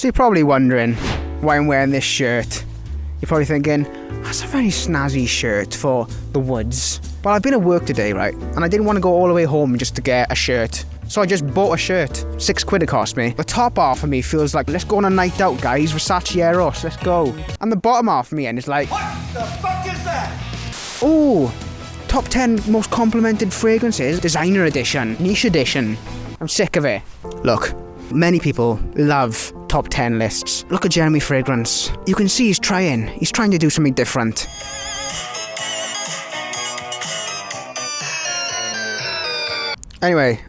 So you're probably wondering why I'm wearing this shirt. You're probably thinking, that's a very snazzy shirt for the woods. Well, I've been at work today, right? And I didn't want to go all the way home just to get a shirt. So I just bought a shirt. £6 it cost me. The top half of me feels like, let's go on a night out, guys. Versace Eros, let's go. And the bottom half of me end is like, what the fuck is that? Ooh, top 10 most complimented fragrances, designer edition, niche edition. I'm sick of it. Look, many people love top 10 lists. Look at Jeremy Fragrance. You can see he's trying. He's trying to do something different. Anyway,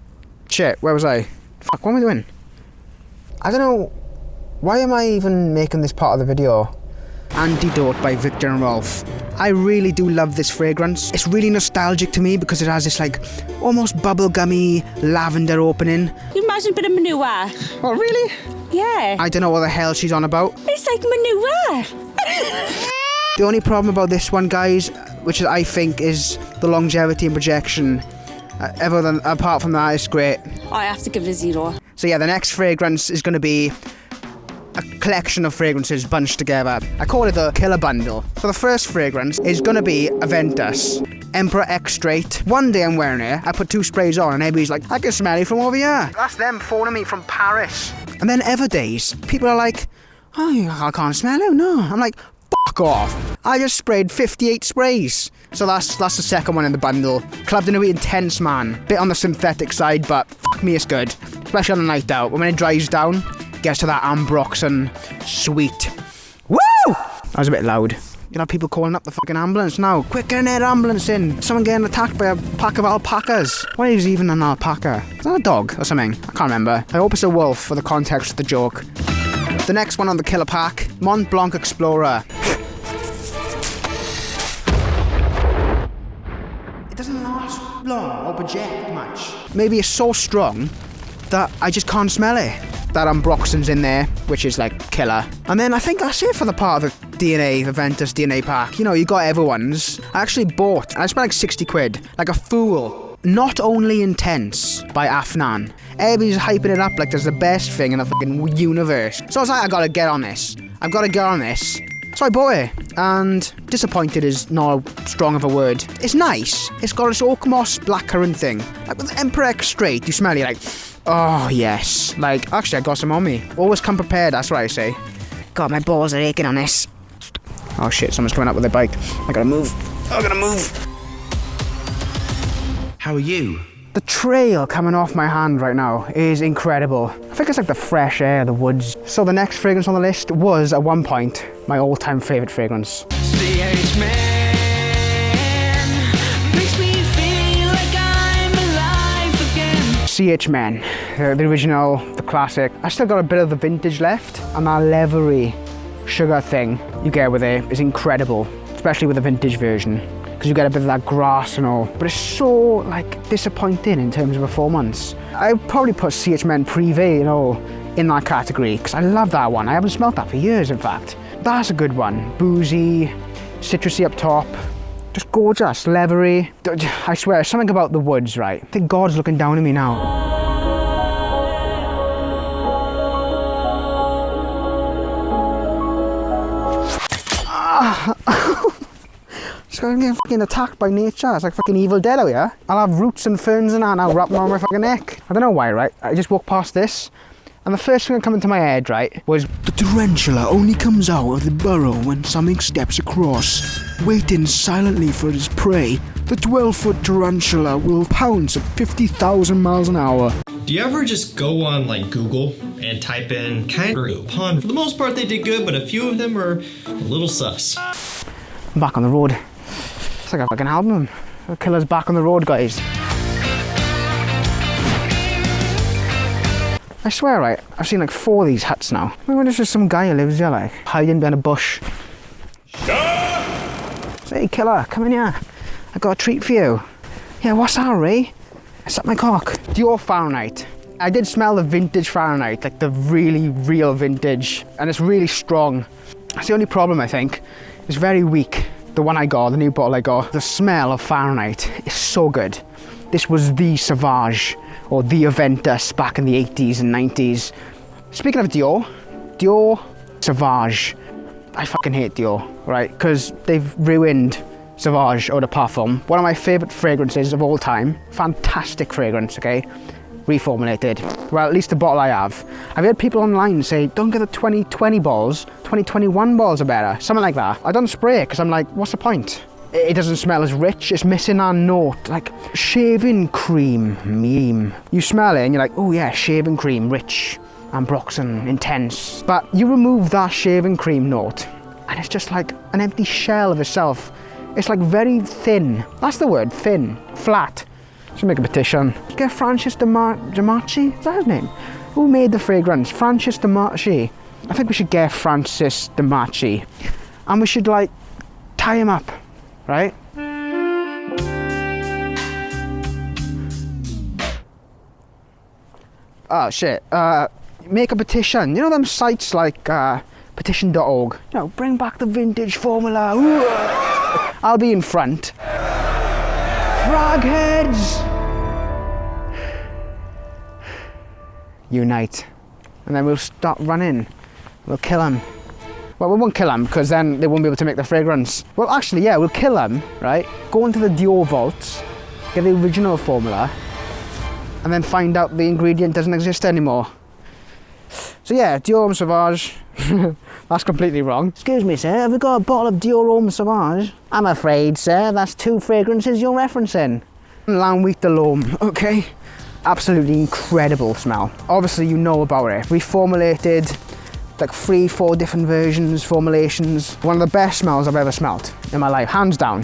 shit, where was I? Fuck, what am I doing? I don't know. Why am I even making this part of the video? Antidote by Viktor and Rolf. I really do love this fragrance. It's really nostalgic to me because it has this like almost bubblegummy lavender opening. You imagine a bit of manure. Oh, really? Yeah. I don't know what the hell she's on about. It's like manure. The only problem about this one, guys, which I think is the longevity and projection. Apart from that, it's great. I have to give it a 0. So yeah, the next fragrance is going to be a collection of fragrances bunched together. I call it the Killer Bundle. So the first fragrance is going to be Aventus Emperor X Straight. One day I'm wearing it, I put 2 sprays on and everybody's like, I can smell it from over here. That's them phoning me from Paris. And then other days, people are like, oh, I can't smell it, no. I'm like, fuck off. I just sprayed 58 sprays. So that's the second one in the bundle. Clubbed in a wee intense, man. Bit on the synthetic side, but fuck me, it's good. Especially on a night out. When it dries down, gets to that Ambroxan sweet. Woo! That was a bit loud. You know, people calling up the fucking ambulance now. Quick, get an air ambulance in. Someone getting attacked by a pack of alpacas. What is even an alpaca? Is that a dog or something? I can't remember. I hope it's a wolf for the context of the joke. The next one on the killer pack, Mont Blanc Explorer. It doesn't last long or project much. Maybe it's so strong that I just can't smell it. That Ambroxan's in there, which is like killer. And then I think that's it for the part of the DNA, the Aventus DNA pack. You know, you got everyone's. I actually bought, I spent like £60, like a fool. Not Only Intense by Afnan. Everybody's hyping it up like there's the best thing in the fucking universe. So I was like, I gotta get on this. I've gotta get on this. So I bought it, and disappointed is not strong of a word. It's nice. It's got this oak moss blackcurrant thing. Like with Emperor X Straight, you smell it like, oh yes. Like, actually I got some on me. Always come prepared, that's what I say. God, my balls are aching on this. Oh shit, someone's coming up with their bike. I gotta move. How are you? The trail coming off my hand right now is incredible. I think it's like the fresh air, the woods. So the next fragrance on the list was, at one point, my all-time favourite fragrance. CH Man makes me feel like I'm alive again. CH Men, the original, the classic. I still got a bit of the vintage left, and that leathery sugar thing you get with it is incredible, especially with the vintage version. Because you get a bit of that grass and all, but it's so like disappointing in terms of performance. I probably put CH Men Privé, you know, in that category because I love that one. I haven't smelled that for years, in fact. That's a good one. Boozy, citrusy up top, just gorgeous, leathery. I swear, something about the woods, right? I think God's looking down at me now. I'm getting fucking attacked by nature. It's like fucking Evil Dead out here. I'll have roots and ferns and that now wrapped around my fucking neck. I don't know why, right? I just walked past this, and the first thing that came into my head, right, was the tarantula only comes out of the burrow when something steps across. Waiting silently for its prey, the 12-foot tarantula will pounce at 50,000 miles an hour. Do you ever just go on like Google and type in kangaroo pun? For the most part they did good, but a few of them are a little sus. I'm back on the road. It's like a fucking album. The Killer's back on the road, guys. I swear, right, I've seen like 4 of these huts now. I wonder if there's some guy who lives here, like, hiding behind a bush. Say, Killer, come in here. I got a treat for you. Yeah, what's that, Ray? I sucked my cock. Dior Fahrenheit. I did smell the vintage Fahrenheit, like the really real vintage, and it's really strong. That's the only problem, I think. It's very weak. The one I got, the new bottle I got, the smell of Fahrenheit is so good. This was the Sauvage, or the Aventus back in the 80s and 90s. Speaking of Dior Dior Sauvage. I fucking hate Dior, right? Because they've ruined Sauvage Eau de Parfum. One of my favourite fragrances of all time. Fantastic fragrance, okay? Reformulated. Well, at least the bottle I have. I've heard people online say, don't get the 2020 balls, 2021 balls are better. Something like that. I don't spray it because I'm like, what's the point? It doesn't smell as rich. It's missing a note, like shaving cream meme. You smell it and you're like, oh yeah, shaving cream, rich, ambroxan, intense. But you remove that shaving cream note and it's just like an empty shell of itself. It's like very thin. That's the word, thin, flat. Should make a petition. Get Francis Dimarchi, is that his name? Who made the fragrance? Francis Dimarchi. I think we should get Francis Dimarchi. And we should like tie him up, right? Oh shit, make a petition. You know them sites like petition.org? You know, bring back the vintage formula. Ooh. I'll be in front. Frog heads! Unite. And then we'll start running. We'll kill them. Well, we won't kill them because then they won't be able to make the fragrance. Well, actually, yeah, we'll kill them, right? Go into the Dior vaults, get the original formula, and then find out the ingredient doesn't exist anymore. So yeah, Dior Homme Sauvage. That's completely wrong. Excuse me, sir, have you got a bottle of Dior Homme Sauvage? I'm afraid, sir, that's 2 fragrances you're referencing. Lanwick de l'Homme, okay? Absolutely incredible smell. Obviously, you know about it. Reformulated, like 3-4 different versions, formulations. One of the best smells I've ever smelled in my life, hands down.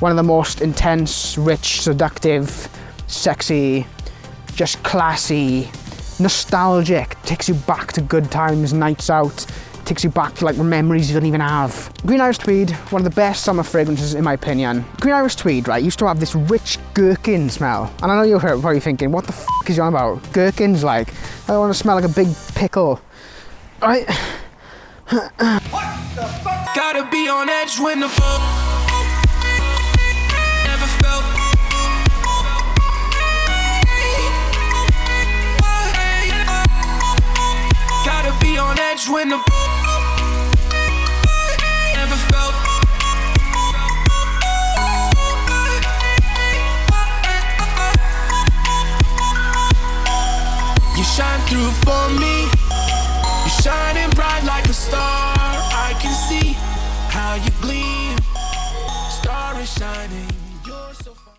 One of the most intense, rich, seductive, sexy, just classy, nostalgic. Takes you back to good times, nights out. Takes you back to like memories you don't even have. Green Irish Tweed, one of the best summer fragrances in my opinion. Green Irish Tweed, right, used to have this rich gherkin smell. And I know you're probably thinking, what the f is he on about? Gherkins, like, I want to smell like a big pickle. Right? What the fuck? Gotta be on edge when the boat never felt. Gotta be on edge when the never felt. You shine through for me. You're shining bright like a star. I can see how you gleam. Star is shining.